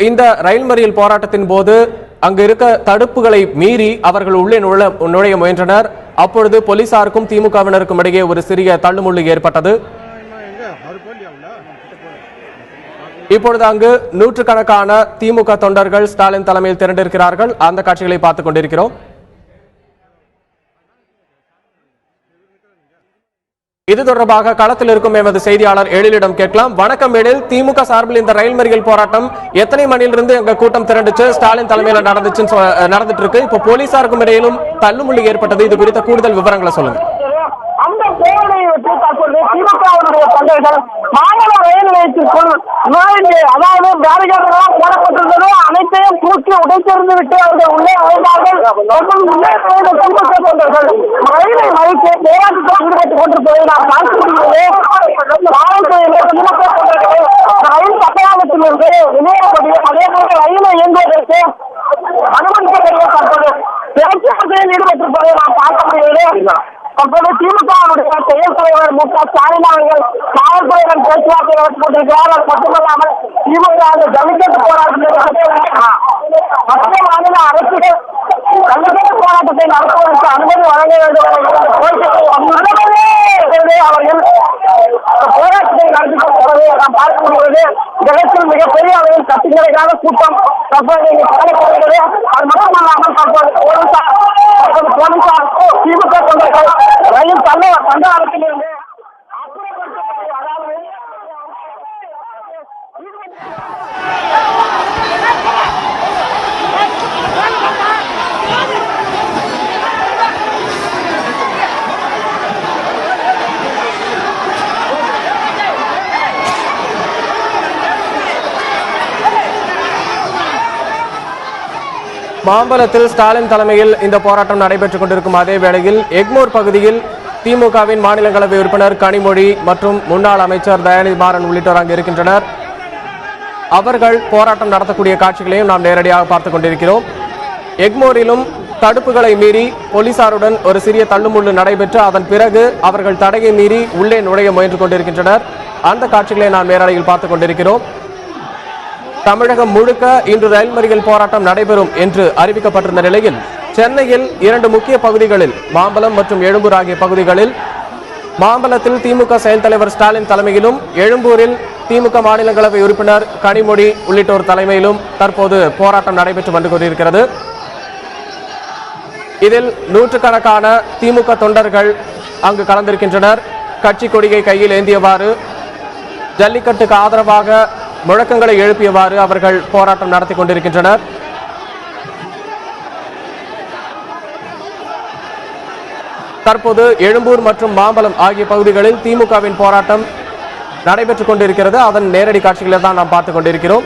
இந்த ரயில் மறியல் போராட்டத்தின் போது அங்கு இருக்க தடுப்புகளை மீறி அவர்கள் உள்ளே நுழைய முயன்றனர். அப்பொழுது போலீசாருக்கும் திமுகவினருக்கும் இடையே ஒரு சிறிய தள்ளுமுள்ளு ஏற்பட்டது. இப்பொழுது அங்கு நூற்றுக்கணக்கான திமுக தொண்டர்கள் ஸ்டாலின் தலைமையில் திரண்டிருக்கிறார்கள். அந்த காட்சிகளை பார்த்துக் கொண்டிருக்கிறோம். இது தொடர்பாக களத்தில் இருக்கும் எமது செய்தியாளர் எழிலிடம் கேட்கலாம். வணக்கம் எழில், திமுக சார்பில் இந்த ரயில் மறியல் போராட்டம் எத்தனை மணியிலிருந்து எங்க கூட்டம் திரண்டுச்சு, ஸ்டாலின் தலைமையில் நடந்துட்டு இருக்கு, இப்போ போலீசாருக்கும் இடையிலும் தள்ளுமுள்ளு ஏற்பட்டது, இது குறித்த கூடுதல் விவரங்களை சொல்லுங்க. அந்த பேரணியை வச்சு தற்போது திமுகவினுடைய தொண்டர்கள் மாநில ரயில் நிலையத்திற்குள் நுழைந்து, அதாவது பேரிகார்டுகளால் போடப்பட்டிருந்ததோ அனைத்தையும் தூக்கி உடைத்திருந்து விட்டு அவர்கள் உள்ளே நுழைந்தார்கள். திமுக தொண்டர்கள் ரயிலை மறித்து போராட்டத்தில் ஈடுபட்டுக் கொண்டிருப்பதை நாம் பார்க்க முடிகிறது. திமுக தொண்டர்கள் ரயில் பட்டணத்திலிருந்து வெளியேறப்படி அதே போல ரயிலை இயங்குவதற்கு அனுமதிக்கப்படுகிற தற்போது பேச்சுவார்த்தையில் ஈடுபட்டிருப்பதை நாம் பார்க்க முடிகிறது. அப்போது திமுகவுடைய செயல் தலைவர் மு க ஸ்டாலின் அவர்கள் காவல்துறையுடன் பேச்சுவார்த்தை நடத்தி கொண்டிருக்கிறார். அது மட்டுமல்லாமல் திமுக ஜல்லிக்கட்டு போராட்டத்தை மத்திய மாநில அரசுகள் ஜல்லிக்கட்டு போராட்டத்தை நடத்துவதற்கு அனுமதி வழங்க வேண்டும் அவர்கள் போராட்டத்தை நடத்தி கொண்டு நாம் பார்க்க முடிகிறது. ஜகத்தில் மிகப்பெரிய அளவில் கட்டுக்கடைக்கான கூட்டம் தற்போது காணப்படுகிறது. அது மட்டுமல்லாமல் தற்போது போலீசார் திமுக தொண்டர்கள் ரயில் தண்டவாளத்திலிருந்து மாம்பலத்தில் ஸ்டாலின் தலைமையில் இந்த போராட்டம் நடைபெற்றுக் கொண்டிருக்கும் அதே வேளையில் எக்மோர் பகுதியில் திமுகவின் மாநிலங்களவை உறுப்பினர் கனிமொழி மற்றும் முன்னாள் அமைச்சர் தயாநிதி மாறன் உள்ளிட்டோர் அங்கு இருக்கின்றனர். அவர்கள் போராட்டம் நடத்தக்கூடிய காட்சிகளையும் நாம் நேரடியாக பார்த்துக் கொண்டிருக்கிறோம். எக்மோரிலும் தடுப்புகளை மீறி போலீசாருடன் ஒரு சிறிய தள்ளுமுள்ளு நடைபெற்று அதன் பிறகு அவர்கள் தடையை மீறி உள்ளே நுழைய முயன்று கொண்டிருக்கின்றனர். அந்த காட்சிகளை நாம் நேரடியில் பார்த்துக் கொண்டிருக்கிறோம். தமிழகம் முழுக்க இன்று ரயில் மறியல் போராட்டம் நடைபெறும் என்று அறிவிக்கப்பட்டிருந்த நிலையில் சென்னையில் 2 முக்கிய பகுதிகளில் மாம்பலம் மற்றும் எழும்பூர் ஆகிய பகுதிகளில் மாம்பலத்தில் திமுக செயல் தலைவர் ஸ்டாலின் தலைமையிலும் எழும்பூரில் திமுக மாநிலங்களவை உறுப்பினர் கனிமொழி உள்ளிட்டோர் தலைமையிலும் தற்போது போராட்டம் நடைபெற்று வந்து கொண்டிருக்கிறது. இதில் நூற்றுக்கணக்கான திமுக தொண்டர்கள் அங்கு கலந்திருக்கின்றனர். கட்சி கொடியை கையில் ஏந்தியவாறு ஜல்லிக்கட்டுக்கு ஆதரவாக முழக்கங்களை எழுப்பியவாறு அவர்கள் போராட்டம் நடத்தி கொண்டிருக்கின்றனர். தற்போது எழும்பூர் மற்றும் மாம்பலம் ஆகிய பகுதிகளில் திமுகவின் போராட்டம் நடைபெற்றுக் கொண்டிருக்கிறது. அதன் நேரடி காட்சிகளை தான் நாம் பார்த்துக் கொண்டிருக்கிறோம்.